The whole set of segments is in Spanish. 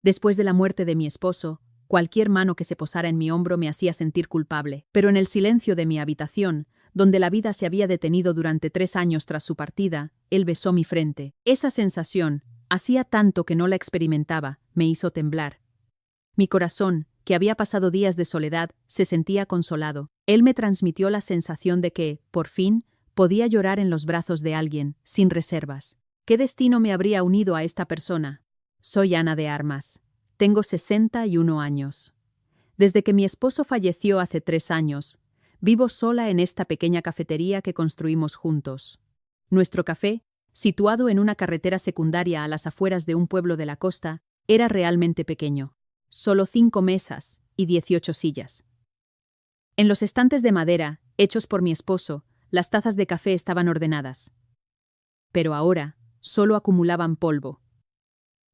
Después de la muerte de mi esposo, cualquier mano que se posara en mi hombro me hacía sentir culpable, pero en el silencio de mi habitación, donde la vida se había detenido durante 3 años tras su partida, él besó mi frente. Esa sensación, hacía tanto que no la experimentaba, me hizo temblar. Mi corazón, que había pasado días de soledad, se sentía consolado. Él me transmitió la sensación de que, por fin, podía llorar en los brazos de alguien, sin reservas. ¿Qué destino me habría unido a esta persona? Soy Ana de Armas. Tengo 61 años. Desde que mi esposo falleció hace 3 años, vivo sola en esta pequeña cafetería que construimos juntos. Nuestro café, situado en una carretera secundaria a las afueras de un pueblo de la costa, era realmente pequeño. Solo 5 mesas y 18 sillas. En los estantes de madera, hechos por mi esposo, las tazas de café estaban ordenadas. Pero ahora, solo acumulaban polvo.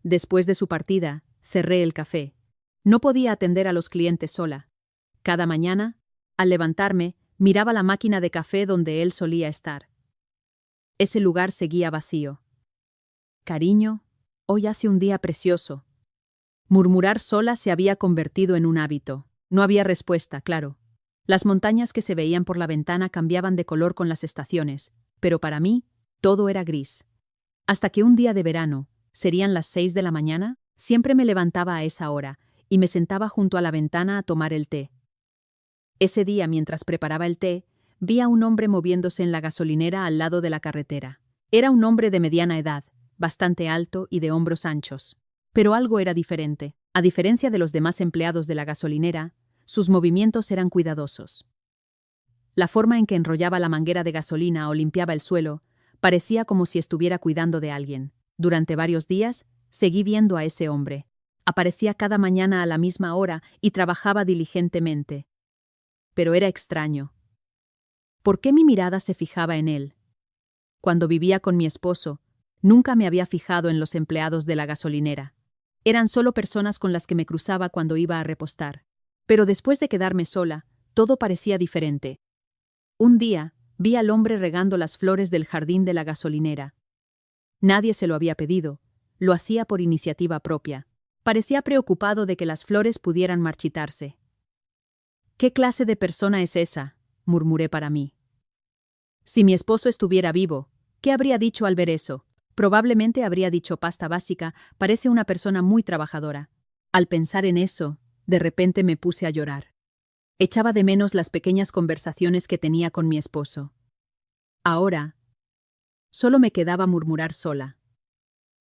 Después de su partida, cerré el café. No podía atender a los clientes sola. Cada mañana, al levantarme, miraba la máquina de café donde él solía estar. Ese lugar seguía vacío. Cariño, hoy hace un día precioso. Murmurar sola se había convertido en un hábito. No había respuesta, claro. Las montañas que se veían por la ventana cambiaban de color con las estaciones, pero para mí, todo era gris. Hasta que un día de verano, serían las 6 de la mañana, siempre me levantaba a esa hora y me sentaba junto a la ventana a tomar el té. Ese día, mientras preparaba el té, vi a un hombre moviéndose en la gasolinera al lado de la carretera. Era un hombre de mediana edad, bastante alto y de hombros anchos. Pero algo era diferente. A diferencia de los demás empleados de la gasolinera, sus movimientos eran cuidadosos. La forma en que enrollaba la manguera de gasolina o limpiaba el suelo parecía como si estuviera cuidando de alguien. Durante varios días, seguí viendo a ese hombre. Aparecía cada mañana a la misma hora y trabajaba diligentemente. Pero era extraño. ¿Por qué mi mirada se fijaba en él? Cuando vivía con mi esposo, nunca me había fijado en los empleados de la gasolinera. Eran solo personas con las que me cruzaba cuando iba a repostar. Pero después de quedarme sola, todo parecía diferente. Un día, vi al hombre regando las flores del jardín de la gasolinera. Nadie se lo había pedido, lo hacía por iniciativa propia. Parecía preocupado de que las flores pudieran marchitarse. ¿Qué clase de persona es esa?, murmuré para mí. Si mi esposo estuviera vivo, ¿qué habría dicho al ver eso? Probablemente habría dicho: pasta básica, parece una persona muy trabajadora. Al pensar en eso, de repente me puse a llorar. Echaba de menos las pequeñas conversaciones que tenía con mi esposo. Ahora, solo me quedaba murmurar sola.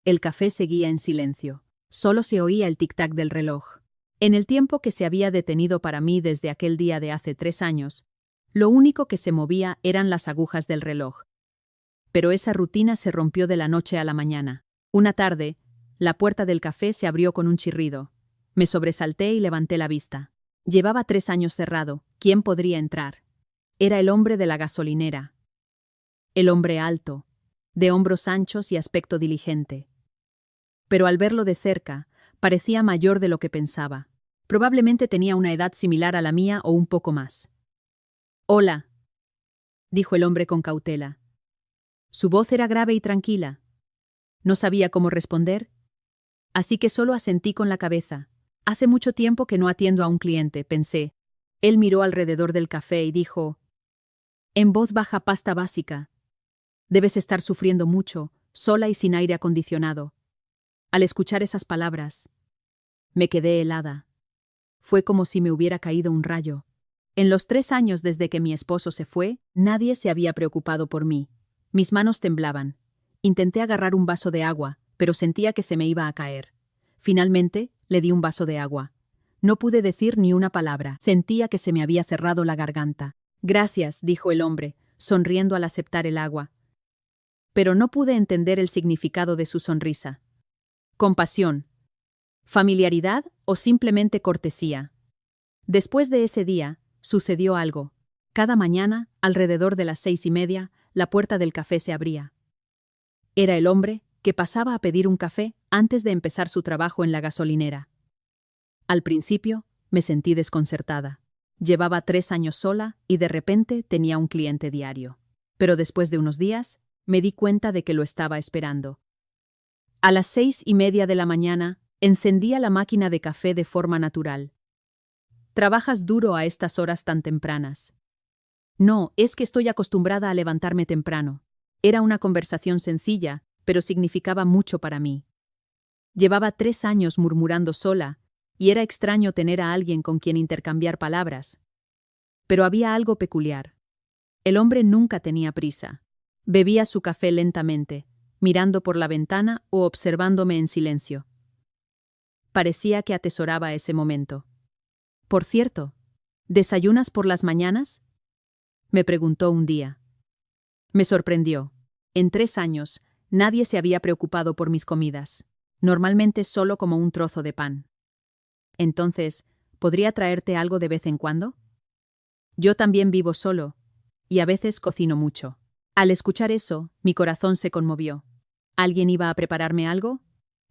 El café seguía en silencio. Solo se oía el tic-tac del reloj. En el tiempo que se había detenido para mí desde aquel día de hace 3 años, lo único que se movía eran las agujas del reloj. Pero esa rutina se rompió de la noche a la mañana. Una tarde, la puerta del café se abrió con un chirrido. Me sobresalté y levanté la vista. Llevaba 3 años cerrado. ¿Quién podría entrar? Era el hombre de la gasolinera. El hombre alto, de hombros anchos y aspecto diligente. Pero al verlo de cerca, parecía mayor de lo que pensaba. Probablemente tenía una edad similar a la mía o un poco más. «Hola», dijo el hombre con cautela. Su voz era grave y tranquila. No sabía cómo responder, así que solo asentí con la cabeza. Hace mucho tiempo que no atiendo a un cliente, pensé. Él miró alrededor del café y dijo, en voz baja: pasta básica. Debes estar sufriendo mucho, sola y sin aire acondicionado. Al escuchar esas palabras, me quedé helada. Fue como si me hubiera caído un rayo. En los 3 años desde que mi esposo se fue, nadie se había preocupado por mí. Mis manos temblaban. Intenté agarrar un vaso de agua, pero sentía que se me iba a caer. Finalmente, le di un vaso de agua. No pude decir ni una palabra. Sentía que se me había cerrado la garganta. Gracias, dijo el hombre, sonriendo al aceptar el agua. Pero no pude entender el significado de su sonrisa. ¿Compasión, familiaridad o simplemente cortesía? Después de ese día, sucedió algo. Cada mañana, alrededor de las 6:30, la puerta del café se abría. Era el hombre que pasaba a pedir un café antes de empezar su trabajo en la gasolinera. Al principio, me sentí desconcertada. Llevaba 3 años sola y de repente tenía un cliente diario. Pero después de unos días, me di cuenta de que lo estaba esperando. A las 6:30 de la mañana, Encendía la máquina de café de forma natural. ¿Trabajas duro a estas horas tan tempranas? No, es que estoy acostumbrada a levantarme temprano. Era una conversación sencilla, pero significaba mucho para mí. Llevaba 3 años murmurando sola, y era extraño tener a alguien con quien intercambiar palabras. Pero había algo peculiar. El hombre nunca tenía prisa. Bebía su café lentamente, mirando por la ventana o observándome en silencio. Parecía que atesoraba ese momento. Por cierto, ¿desayunas por las mañanas? Me preguntó un día. Me sorprendió. En 3 años, nadie se había preocupado por mis comidas, normalmente solo como un trozo de pan. Entonces, ¿podría traerte algo de vez en cuando? Yo también vivo solo, y a veces cocino mucho. Al escuchar eso, mi corazón se conmovió. ¿Alguien iba a prepararme algo?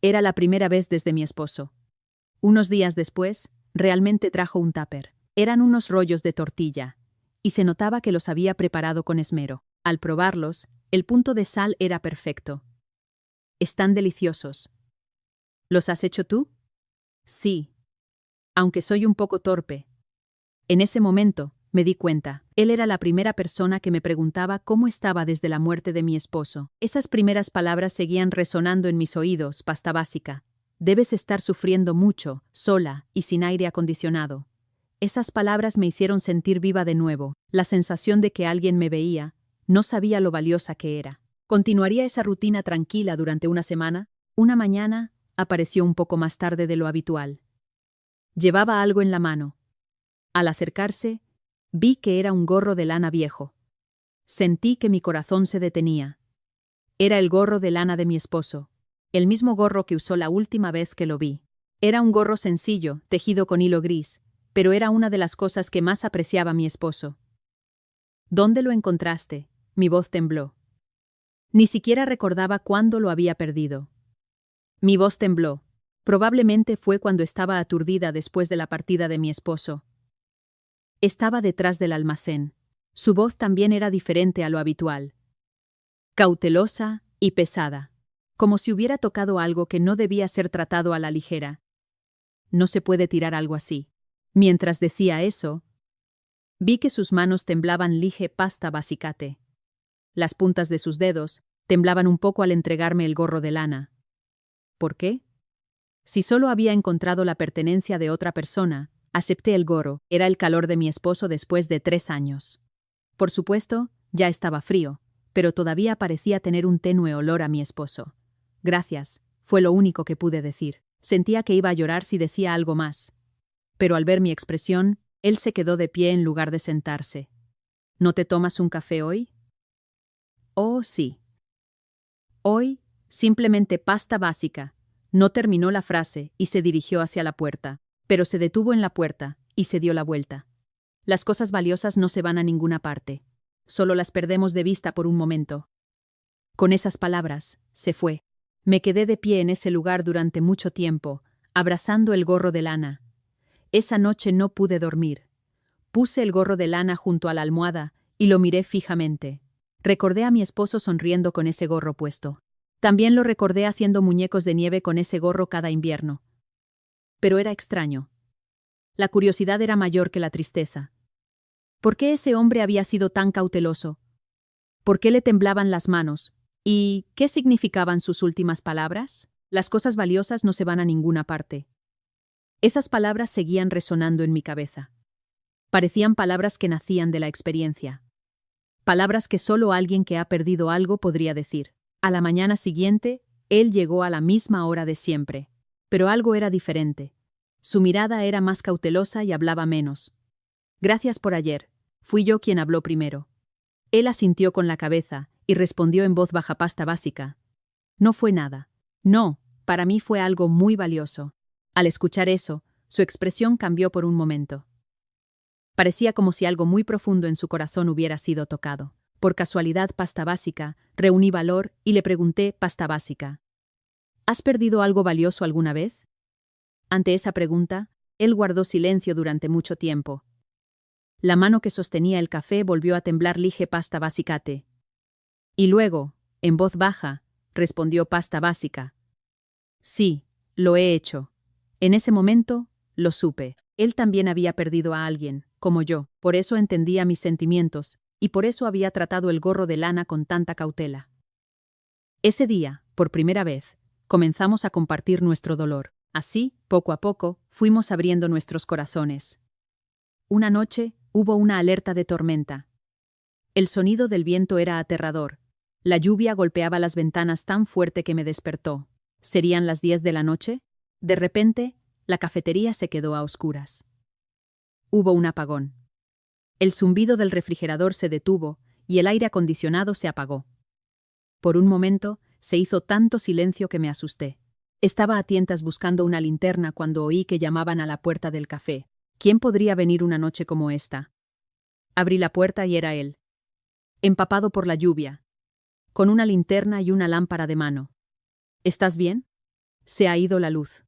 Era la primera vez desde mi esposo. Unos días después, realmente trajo un tupper. Eran unos rollos de tortilla, y se notaba que los había preparado con esmero. Al probarlos, el punto de sal era perfecto. Están deliciosos. ¿Los has hecho tú? Sí, aunque soy un poco torpe. En ese momento, me di cuenta, él era la primera persona que me preguntaba cómo estaba desde la muerte de mi esposo. Esas primeras palabras seguían resonando en mis oídos, pasta básica. Debes estar sufriendo mucho, sola y sin aire acondicionado. Esas palabras me hicieron sentir viva de nuevo, la sensación de que alguien me veía, no sabía lo valiosa que era. Continuaría esa rutina tranquila durante una semana. Una mañana, apareció un poco más tarde de lo habitual. Llevaba algo en la mano. Al acercarse, vi que era un gorro de lana viejo. Sentí que mi corazón se detenía. Era el gorro de lana de mi esposo, el mismo gorro que usó la última vez que lo vi. Era un gorro sencillo, tejido con hilo gris, pero era una de las cosas que más apreciaba mi esposo. ¿Dónde lo encontraste? Mi voz tembló. Ni siquiera recordaba cuándo lo había perdido. Mi voz tembló. Probablemente fue cuando estaba aturdida después de la partida de mi esposo. Estaba detrás del almacén. Su voz también era diferente a lo habitual. Cautelosa y pesada, como si hubiera tocado algo que no debía ser tratado a la ligera. No se puede tirar algo así. Mientras decía eso, vi que sus manos temblaban lige pasta basicate. Las puntas de sus dedos temblaban un poco al entregarme el gorro de lana. ¿Por qué? Si solo había encontrado la pertenencia de otra persona, acepté el gorro. Era el calor de mi esposo después de 3 años. Por supuesto, ya estaba frío, pero todavía parecía tener un tenue olor a mi esposo. Gracias, fue lo único que pude decir. Sentía que iba a llorar si decía algo más. Pero al ver mi expresión, él se quedó de pie en lugar de sentarse. ¿No te tomas un café hoy? Oh, sí. Hoy, simplemente pasta básica. No terminó la frase y se dirigió hacia la puerta, pero se detuvo en la puerta y se dio la vuelta. Las cosas valiosas no se van a ninguna parte. Solo las perdemos de vista por un momento. Con esas palabras, se fue. Me quedé de pie en ese lugar durante mucho tiempo, abrazando el gorro de lana. Esa noche no pude dormir. Puse el gorro de lana junto a la almohada y lo miré fijamente. Recordé a mi esposo sonriendo con ese gorro puesto. También lo recordé haciendo muñecos de nieve con ese gorro cada invierno. Pero era extraño. La curiosidad era mayor que la tristeza. ¿Por qué ese hombre había sido tan cauteloso? ¿Por qué le temblaban las manos? ¿Y qué significaban sus últimas palabras? Las cosas valiosas no se van a ninguna parte. Esas palabras seguían resonando en mi cabeza. Parecían palabras que nacían de la experiencia. Palabras que solo alguien que ha perdido algo podría decir. A la mañana siguiente, él llegó a la misma hora de siempre. Pero algo era diferente. Su mirada era más cautelosa y hablaba menos. Gracias por ayer. Fui yo quien habló primero. Él asintió con la cabeza y respondió en voz baja pasta básica. No fue nada. No, para mí fue algo muy valioso. Al escuchar eso, su expresión cambió por un momento. Parecía como si algo muy profundo en su corazón hubiera sido tocado. Por casualidad, pasta básica, reuní valor y le pregunté, pasta básica, ¿has perdido algo valioso alguna vez? Ante esa pregunta, él guardó silencio durante mucho tiempo. La mano que sostenía el café volvió a temblar lige pasta basicate. Y luego, en voz baja, respondió pasta básica. Sí, Lo he hecho. En ese momento, lo supe. Él también había perdido a alguien, como yo. Por eso entendía mis sentimientos, y por eso había tratado el gorro de lana con tanta cautela. Ese día, por primera vez, comenzamos a compartir nuestro dolor. Así, poco a poco, fuimos abriendo nuestros corazones. Una noche, hubo una alerta de tormenta. El sonido del viento era aterrador. La lluvia golpeaba las ventanas tan fuerte que me despertó. ¿Serían las 10 de la noche? De repente, la cafetería se quedó a oscuras. Hubo un apagón. El zumbido del refrigerador se detuvo y el aire acondicionado se apagó. Por un momento, se hizo tanto silencio que me asusté. Estaba a tientas buscando una linterna cuando oí que llamaban a la puerta del café. ¿Quién podría venir una noche como esta? Abrí la puerta y era él. Empapado por la lluvia, con una linterna y una lámpara de mano. ¿Estás bien? Se ha ido la luz.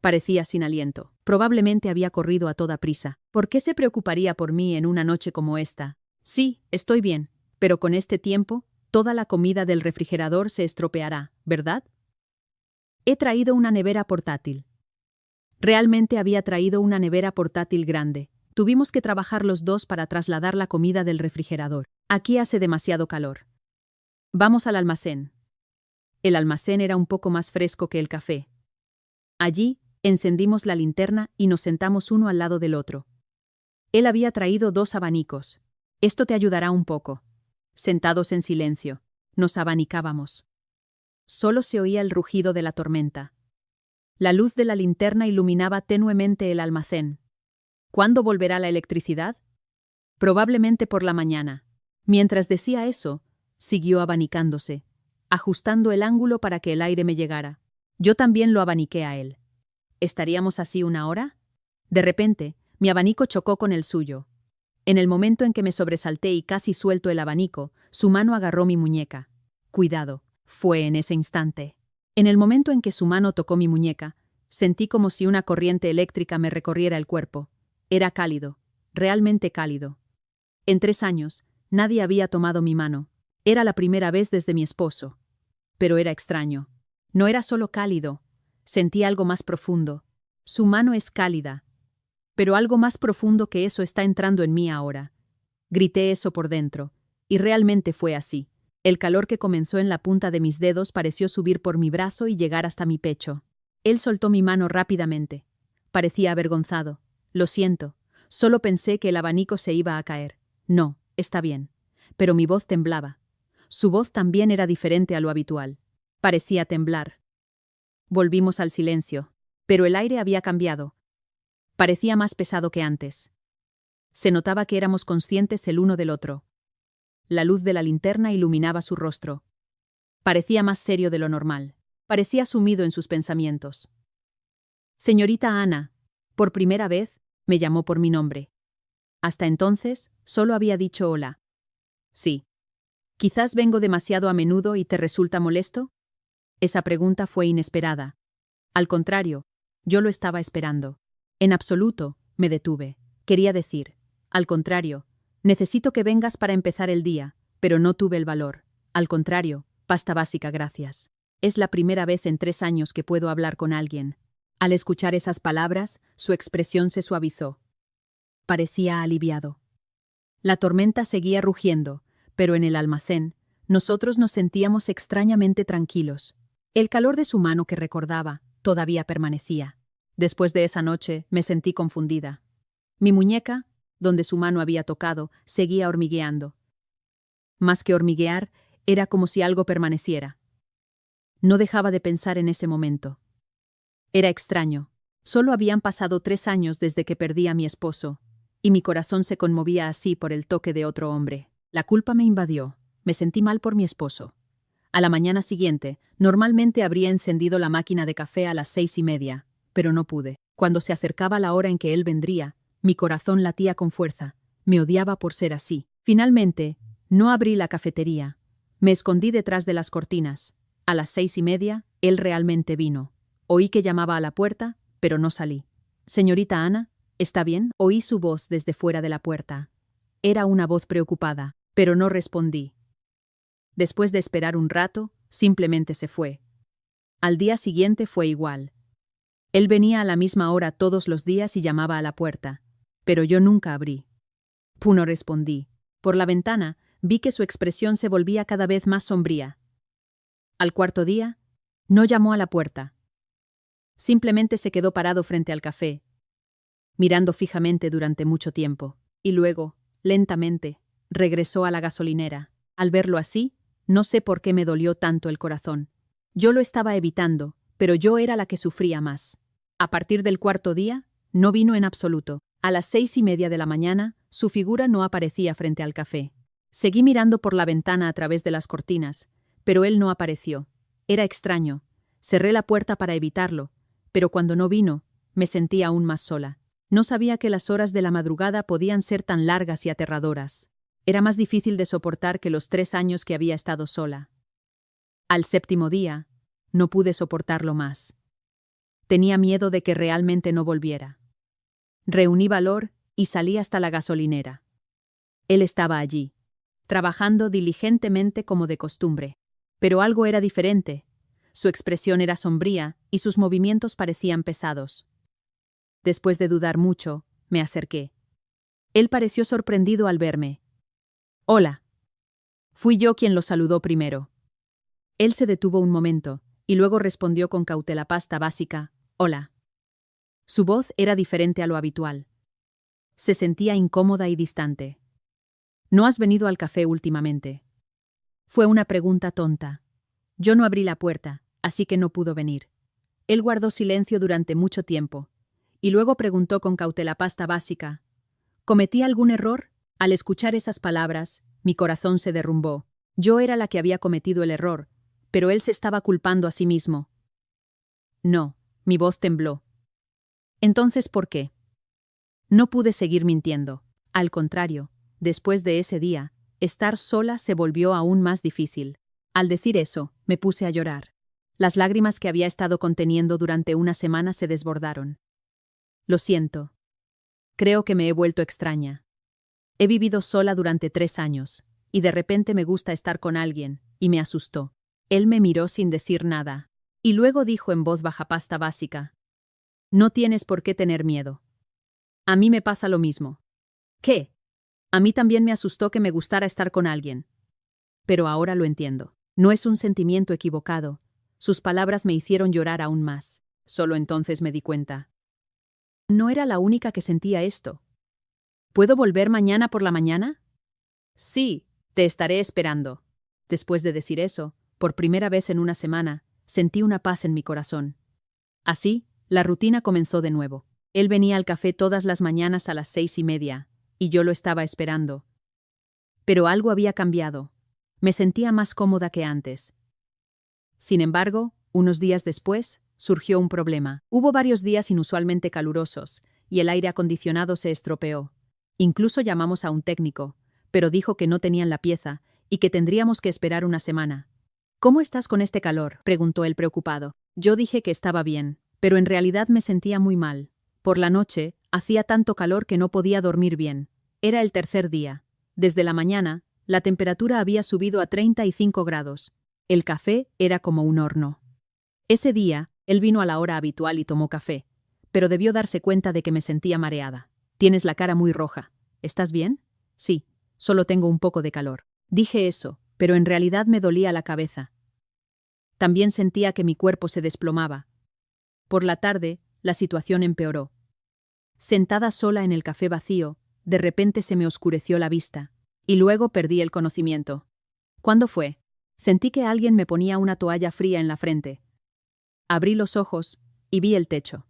Parecía sin aliento. Probablemente había corrido a toda prisa. ¿Por qué se preocuparía por mí en una noche como esta? Sí, estoy bien, pero con este tiempo, toda la comida del refrigerador se estropeará, ¿verdad? He traído una nevera portátil. Realmente había traído una nevera portátil grande. Tuvimos que trabajar los dos para trasladar la comida del refrigerador. Aquí hace demasiado calor. Vamos al almacén. El almacén era un poco más fresco que el café. Allí, encendimos la linterna y nos sentamos uno al lado del otro. Él había traído 2 abanicos. Esto te ayudará un poco. Sentados en silencio, nos abanicábamos. Solo se oía el rugido de la tormenta. La luz de la linterna iluminaba tenuemente el almacén. ¿Cuándo volverá la electricidad? Probablemente por la mañana. Mientras decía eso, siguió abanicándose, ajustando el ángulo para que el aire me llegara. Yo también lo abaniqué a él. ¿Estaríamos así 1 hora? De repente, mi abanico chocó con el suyo. En el momento en que me sobresalté y casi suelto el abanico, su mano agarró mi muñeca. Cuidado, fue en ese instante. En el momento en que su mano tocó mi muñeca, sentí como si una corriente eléctrica me recorriera el cuerpo. Era cálido, realmente cálido. En 3 años, nadie había tomado mi mano. Era la primera vez desde mi esposo. Pero era extraño. No era solo cálido, sentí algo más profundo. Su mano es cálida, pero algo más profundo que eso está entrando en mí ahora. Grité eso por dentro, y realmente fue así. El calor que comenzó en la punta de mis dedos pareció subir por mi brazo y llegar hasta mi pecho. Él soltó mi mano rápidamente. Parecía avergonzado. Lo siento, solo pensé que el abanico se iba a caer. No, está bien. Pero mi voz temblaba. Su voz también era diferente a lo habitual. Parecía temblar. Volvimos al silencio, pero el aire había cambiado. Parecía más pesado que antes. Se notaba que éramos conscientes el uno del otro. La luz de la linterna iluminaba su rostro. Parecía más serio de lo normal. Parecía sumido en sus pensamientos. Señorita Ana, por primera vez, me llamó por mi nombre. Hasta entonces, solo había dicho hola. Sí. ¿Quizás vengo demasiado a menudo y te resulta molesto? Esa pregunta fue inesperada. Al contrario, yo lo estaba esperando. En absoluto, me detuve. Quería decir, al contrario, necesito que vengas para empezar el día, pero no tuve el valor. Al contrario, pasta básica, gracias. Es la primera vez en 3 años que puedo hablar con alguien. Al escuchar esas palabras, su expresión se suavizó. Parecía aliviado. La tormenta seguía rugiendo, pero en el almacén, nosotros nos sentíamos extrañamente tranquilos. El calor de su mano que recordaba todavía permanecía. Después de esa noche, me sentí confundida. Mi muñeca, donde su mano había tocado, seguía hormigueando. Más que hormiguear, era como si algo permaneciera. No dejaba de pensar en ese momento. Era extraño. Solo habían pasado 3 años desde que perdí a mi esposo, y mi corazón se conmovía así por el toque de otro hombre. La culpa me invadió. Me sentí mal por mi esposo. A la mañana siguiente, normalmente habría encendido la máquina de café a las 6:30, pero no pude. Cuando se acercaba la hora en que él vendría, mi corazón latía con fuerza. Me odiaba por ser así. Finalmente, no abrí la cafetería. Me escondí detrás de las cortinas. A las 6:30, él realmente vino. Oí que llamaba a la puerta, pero no salí. Señorita Ana, ¿está bien? Oí su voz desde fuera de la puerta. Era una voz preocupada, pero no respondí. Después de esperar un rato, simplemente se fue. Al día siguiente fue igual. Él venía a la misma hora todos los días y llamaba a la puerta, pero yo nunca abrí. No respondí. Por la ventana vi que su expresión se volvía cada vez más sombría. Al cuarto día, no llamó a la puerta. Simplemente se quedó parado frente al café, mirando fijamente durante mucho tiempo, y luego, lentamente, regresó a la gasolinera. Al verlo así, no sé por qué me dolió tanto el corazón. Yo lo estaba evitando, pero yo era la que sufría más. A partir del cuarto día, no vino en absoluto. A las 6:30 de la mañana, su figura no aparecía frente al café. Seguí mirando por la ventana a través de las cortinas, pero él no apareció. Era extraño. Cerré la puerta para evitarlo, pero cuando no vino, me sentí aún más sola. No sabía que las horas de la madrugada podían ser tan largas y aterradoras. Era más difícil de soportar que los 3 años que había estado sola. Al séptimo día, no pude soportarlo más. Tenía miedo de que realmente no volviera. Reuní valor y salí hasta la gasolinera. Él estaba allí, trabajando diligentemente como de costumbre. Pero algo era diferente. Su expresión era sombría y sus movimientos parecían pesados. Después de dudar mucho, me acerqué. Él pareció sorprendido al verme. «Hola». Fui yo quien lo saludó primero. Él se detuvo un momento, y luego respondió con cautela pasta básica, «Hola». Su voz era diferente a lo habitual. Se sentía incómoda y distante. «¿No has venido al café últimamente?». Fue una pregunta tonta. Yo no abrí la puerta, así que no pudo venir. Él guardó silencio durante mucho tiempo, y luego preguntó con cautela pasta básica, ¿cometí algún error? Al escuchar esas palabras, mi corazón se derrumbó. Yo era la que había cometido el error, pero él se estaba culpando a sí mismo. No, mi voz tembló. Entonces, ¿por qué? No pude seguir mintiendo. Al contrario, después de ese día, estar sola se volvió aún más difícil. Al decir eso, me puse a llorar. Las lágrimas que había estado conteniendo durante una semana se desbordaron. Lo siento. Creo que me he vuelto extraña. He vivido sola durante 3 años, y de repente me gusta estar con alguien, y me asustó. Él me miró sin decir nada, y luego dijo en voz baja pasta básica, «No tienes por qué tener miedo. A mí me pasa lo mismo». «¿Qué?» A mí también me asustó que me gustara estar con alguien. Pero ahora lo entiendo. No es un sentimiento equivocado. Sus palabras me hicieron llorar aún más. Solo entonces me di cuenta. No era la única que sentía esto. ¿Puedo volver mañana por la mañana? Sí, te estaré esperando. Después de decir eso, por primera vez en una semana, sentí una paz en mi corazón. Así, la rutina comenzó de nuevo. Él venía al café todas las mañanas a las 6:30, y yo lo estaba esperando. Pero algo había cambiado. Me sentía más cómoda que antes. Sin embargo, unos días después, surgió un problema. Hubo varios días inusualmente calurosos, y el aire acondicionado se estropeó. Incluso llamamos a un técnico, pero dijo que no tenían la pieza y que tendríamos que esperar una semana. «¿Cómo estás con este calor?», preguntó él preocupado. Yo dije que estaba bien, pero en realidad me sentía muy mal. Por la noche, hacía tanto calor que no podía dormir bien. Era el tercer día. Desde la mañana, la temperatura había subido a 35 grados. El café era como un horno. Ese día, él vino a la hora habitual y tomó café, pero debió darse cuenta de que me sentía mareada. «Tienes la cara muy roja. ¿Estás bien?» «Sí, solo tengo un poco de calor». Dije eso, pero en realidad me dolía la cabeza. También sentía que mi cuerpo se desplomaba. Por la tarde, la situación empeoró. Sentada sola en el café vacío, de repente se me oscureció la vista, y luego perdí el conocimiento. ¿Cuándo fue? Sentí que alguien me ponía una toalla fría en la frente. Abrí los ojos y vi el techo.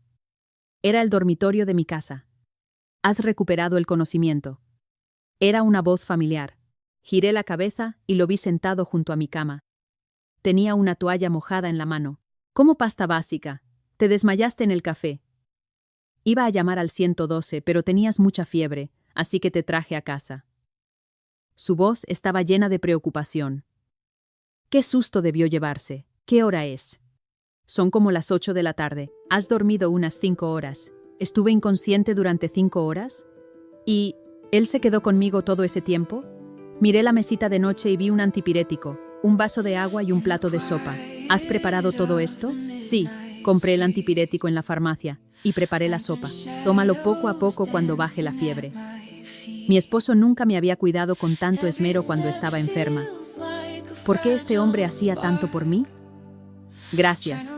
Era el dormitorio de mi casa. «Has recuperado el conocimiento». Era una voz familiar. Giré la cabeza y lo vi sentado junto a mi cama. Tenía una toalla mojada en la mano. «¿Cómo pasta básica? Te desmayaste en el café». «Iba a llamar al 112, pero tenías mucha fiebre, así que te traje a casa». Su voz estaba llena de preocupación. «¿Qué susto debió llevarse? ¿Qué hora es?» «Son como las 8 de la tarde. Has dormido unas 5 horas. ¿Estuve inconsciente durante 5 horas? ¿Y él se quedó conmigo todo ese tiempo?» Miré la mesita de noche y vi un antipirético, un vaso de agua y un plato de sopa. «¿Has preparado todo esto?» «Sí». Compré el antipirético en la farmacia y preparé la sopa. Tómalo poco a poco cuando baje la fiebre. Mi esposo nunca me había cuidado con tanto esmero cuando estaba enferma. ¿Por qué este hombre hacía tanto por mí? Gracias.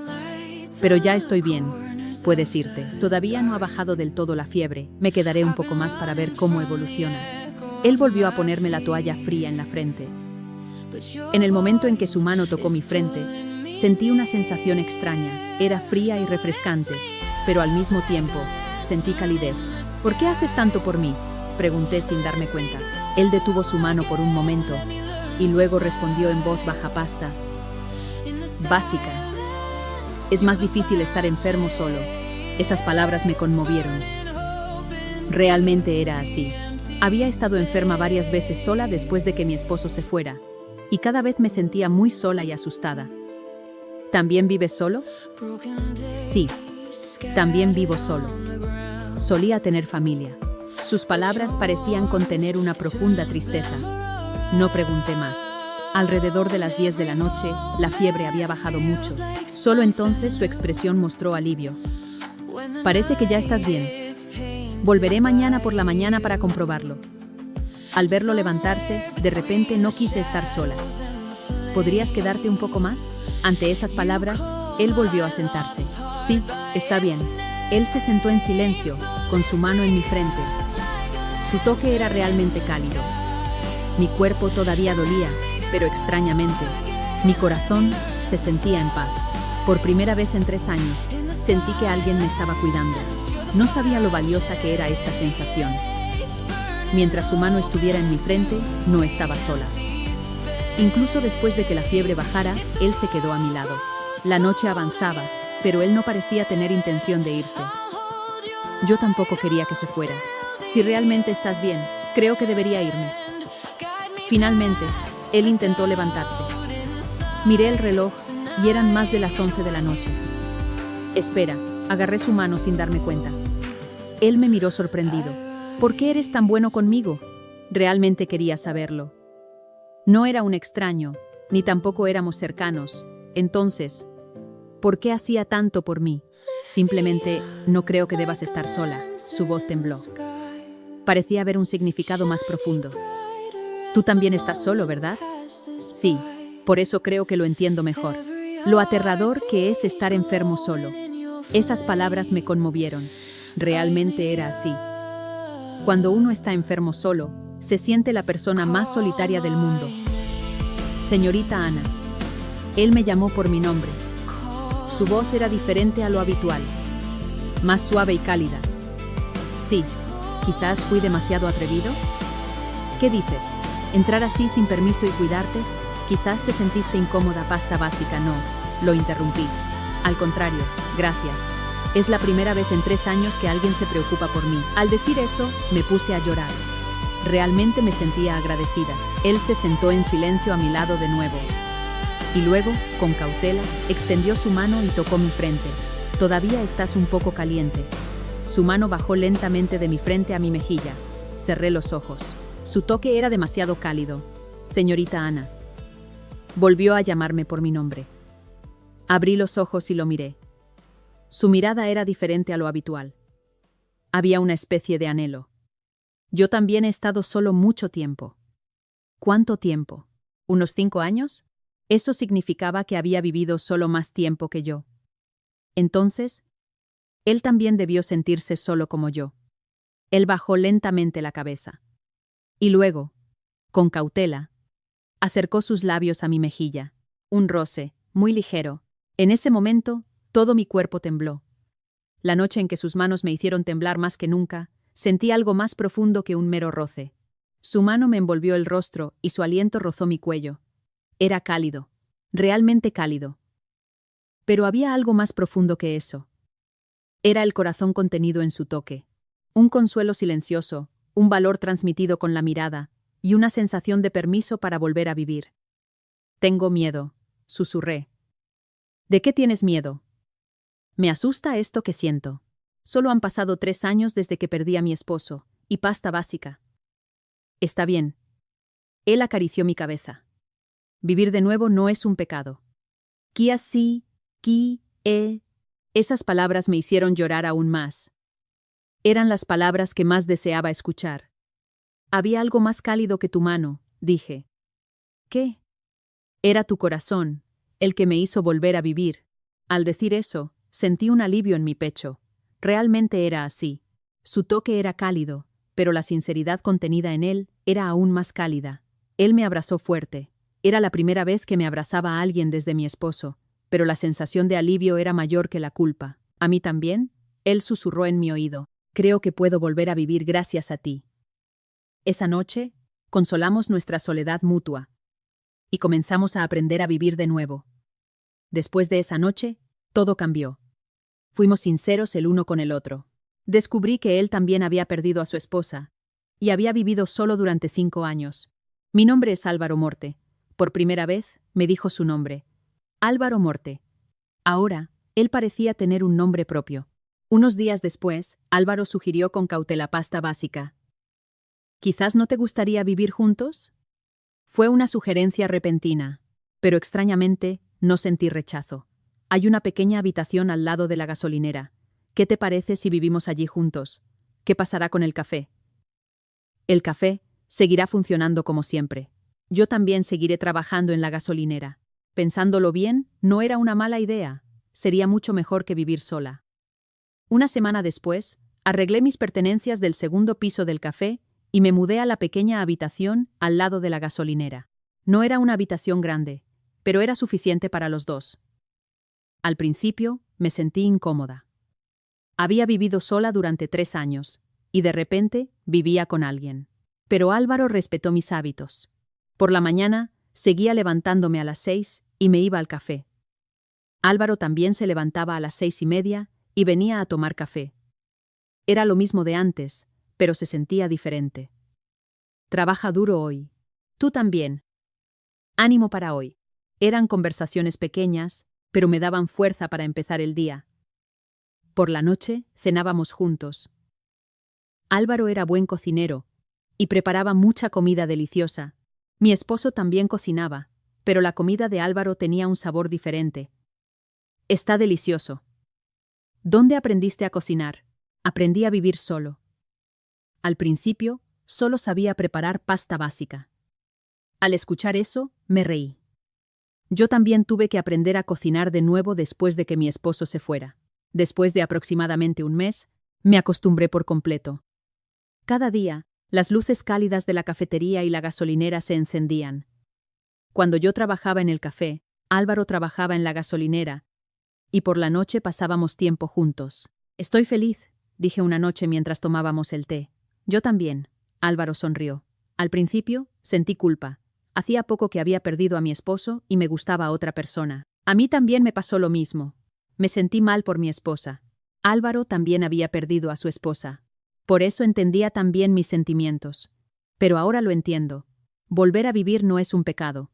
Pero ya estoy bien. Puedes irte. Todavía no ha bajado del todo la fiebre. Me quedaré un poco más para ver cómo evolucionas. Él volvió a ponerme la toalla fría en la frente. En el momento en que su mano tocó mi frente, sentí una sensación extraña. Era fría y refrescante, pero al mismo tiempo, sentí calidez. ¿Por qué haces tanto por mí?, pregunté sin darme cuenta. Él detuvo su mano por un momento y luego respondió en voz baja: pasta básica. Es más difícil estar enfermo solo. Esas palabras me conmovieron. Realmente era así. Había estado enferma varias veces sola después de que mi esposo se fuera, y cada vez me sentía muy sola y asustada. ¿También vives solo? Sí, también vivo solo. Solía tener familia. Sus palabras parecían contener una profunda tristeza. No pregunté más. Alrededor de las 10 de la noche, la fiebre había bajado mucho. Solo entonces su expresión mostró alivio. Parece que ya estás bien. Volveré mañana por la mañana para comprobarlo. Al verlo levantarse, de repente no quise estar sola. ¿Podrías quedarte un poco más? Ante esas palabras, él volvió a sentarse. Sí, está bien. Él se sentó en silencio, con su mano en mi frente. Su toque era realmente cálido. Mi cuerpo todavía dolía, pero extrañamente, mi corazón se sentía en paz. Por primera vez en 3 años, sentí que alguien me estaba cuidando. No sabía lo valiosa que era esta sensación. Mientras su mano estuviera en mi frente, no estaba sola. Incluso después de que la fiebre bajara, él se quedó a mi lado. La noche avanzaba, pero él no parecía tener intención de irse. Yo tampoco quería que se fuera. Si realmente estás bien, creo que debería irme. Finalmente, él intentó levantarse. Miré el reloj y eran más de las 11 de la noche. Espera, agarré su mano sin darme cuenta. Él me miró sorprendido. ¿Por qué eres tan bueno conmigo? Realmente quería saberlo. No era un extraño, ni tampoco éramos cercanos. Entonces, ¿por qué hacía tanto por mí? Simplemente, no creo que debas estar sola. Su voz tembló. Parecía haber un significado más profundo. Tú también estás solo, ¿verdad? Sí, por eso creo que lo entiendo mejor. Lo aterrador que es estar enfermo solo. Esas palabras me conmovieron. Realmente era así. Cuando uno está enfermo solo, se siente la persona más solitaria del mundo. Señorita Ana. Él me llamó por mi nombre. Su voz era diferente a lo habitual, más suave y cálida. Sí, quizás fui demasiado atrevido. ¿Qué dices? ¿Entrar así sin permiso y cuidarte? Quizás te sentiste incómoda. Pasta básica. No, lo interrumpí. Al contrario, gracias. Es la primera vez en 3 años que alguien se preocupa por mí. Al decir eso, me puse a llorar. Realmente me sentía agradecida. Él se sentó en silencio a mi lado de nuevo. Y luego, con cautela, extendió su mano y tocó mi frente. Todavía estás un poco caliente. Su mano bajó lentamente de mi frente a mi mejilla. Cerré los ojos. Su toque era demasiado cálido. Señorita Ana. Volvió a llamarme por mi nombre. Abrí los ojos y lo miré. Su mirada era diferente a lo habitual. Había una especie de anhelo. Yo también he estado solo mucho tiempo. ¿Cuánto tiempo? ¿Unos 5 años? Eso significaba que había vivido solo más tiempo que yo. Entonces, él también debió sentirse solo como yo. Él bajó lentamente la cabeza. Y luego, con cautela, acercó sus labios a mi mejilla. Un roce, muy ligero. En ese momento, todo mi cuerpo tembló. La noche en que sus manos me hicieron temblar más que nunca, sentí algo más profundo que un mero roce. Su mano me envolvió el rostro y su aliento rozó mi cuello. Era cálido, realmente cálido. Pero había algo más profundo que eso. Era el corazón contenido en su toque. Un consuelo silencioso, un valor transmitido con la mirada, y una sensación de permiso para volver a vivir. Tengo miedo, susurré. ¿De qué tienes miedo? Me asusta esto que siento. Solo han pasado 3 años desde que perdí a mi esposo, y pasta básica. Está bien. Él acarició mi cabeza. Vivir de nuevo no es un pecado. Kia si, ki, Esas palabras me hicieron llorar aún más. Eran las palabras que más deseaba escuchar. Había algo más cálido que tu mano, dije. ¿Qué? Era tu corazón, el que me hizo volver a vivir. Al decir eso, sentí un alivio en mi pecho. Realmente era así. Su toque era cálido, pero la sinceridad contenida en él era aún más cálida. Él me abrazó fuerte. Era la primera vez que me abrazaba a alguien desde mi esposo, pero la sensación de alivio era mayor que la culpa. ¿A mí también? Él susurró en mi oído. Creo que puedo volver a vivir gracias a ti. Esa noche, consolamos nuestra soledad mutua y comenzamos a aprender a vivir de nuevo. Después de esa noche, todo cambió. Fuimos sinceros el uno con el otro. Descubrí que él también había perdido a su esposa y había vivido solo durante 5 años. Mi nombre es Álvaro Morte. Por primera vez, me dijo su nombre. Álvaro Morte. Ahora, él parecía tener un nombre propio. Unos días después, Álvaro sugirió con cautela pasta básica. ¿Quizás no te gustaría vivir juntos? Fue una sugerencia repentina, pero extrañamente no sentí rechazo. Hay una pequeña habitación al lado de la gasolinera. ¿Qué te parece si vivimos allí juntos? ¿Qué pasará con el café? El café seguirá funcionando como siempre. Yo también seguiré trabajando en la gasolinera. Pensándolo bien, no era una mala idea. Sería mucho mejor que vivir sola. Una semana después, arreglé mis pertenencias del segundo piso del café y me mudé a la pequeña habitación al lado de la gasolinera. No era una habitación grande, pero era suficiente para los dos. Al principio, me sentí incómoda. Había vivido sola durante 3 años, y de repente vivía con alguien. Pero Álvaro respetó mis hábitos. Por la mañana, seguía levantándome a las 6 y me iba al café. Álvaro también se levantaba a las 6:30 y venía a tomar café. Era lo mismo de antes, pero se sentía diferente. Trabaja duro hoy. Tú también. Ánimo para hoy. Eran conversaciones pequeñas, pero me daban fuerza para empezar el día. Por la noche, cenábamos juntos. Álvaro era buen cocinero y preparaba mucha comida deliciosa. Mi esposo también cocinaba, pero la comida de Álvaro tenía un sabor diferente. Está delicioso. ¿Dónde aprendiste a cocinar? Aprendí a vivir solo. Al principio, solo sabía preparar pasta básica. Al escuchar eso, me reí. Yo también tuve que aprender a cocinar de nuevo después de que mi esposo se fuera. Después de aproximadamente un mes, me acostumbré por completo. Cada día, las luces cálidas de la cafetería y la gasolinera se encendían. Cuando yo trabajaba en el café, Álvaro trabajaba en la gasolinera, y por la noche pasábamos tiempo juntos. Estoy feliz, dije una noche mientras tomábamos el té. Yo también, Álvaro sonrió. Al principio, sentí culpa. Hacía poco que había perdido a mi esposo y me gustaba otra persona. A mí también me pasó lo mismo. Me sentí mal por mi esposa. Álvaro también había perdido a su esposa. Por eso entendía también mis sentimientos. Pero ahora lo entiendo. Volver a vivir no es un pecado.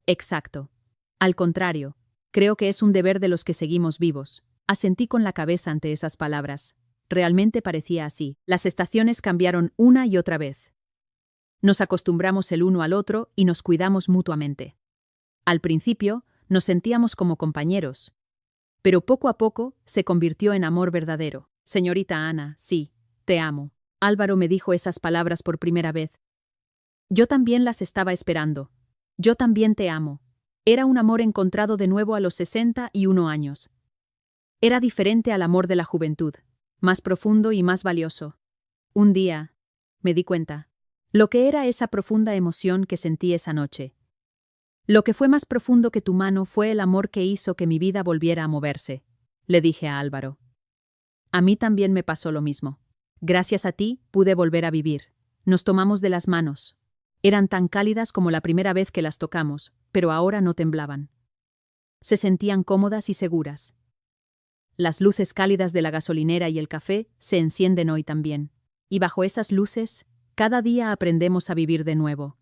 Exacto. Al contrario, creo que es un deber de los que seguimos vivos. Asentí con la cabeza ante esas palabras. Realmente parecía así. Las estaciones cambiaron una y otra vez. Nos acostumbramos el uno al otro y nos cuidamos mutuamente. Al principio, nos sentíamos como compañeros. Pero poco a poco se convirtió en amor verdadero. Señorita Ana, sí, te amo. Álvaro me dijo esas palabras por primera vez. Yo también las estaba esperando. Yo también te amo. Era un amor encontrado de nuevo a los 61 años. Era diferente al amor de la juventud, más profundo y más valioso. Un día, me di cuenta, lo que era esa profunda emoción que sentí esa noche. Lo que fue más profundo que tu mano fue el amor que hizo que mi vida volviera a moverse, le dije a Álvaro. A mí también me pasó lo mismo. Gracias a ti pude volver a vivir. Nos tomamos de las manos. Eran tan cálidas como la primera vez que las tocamos, pero ahora no temblaban. Se sentían cómodas y seguras. Las luces cálidas de la gasolinera y el café se encienden hoy también. Y bajo esas luces, cada día aprendemos a vivir de nuevo.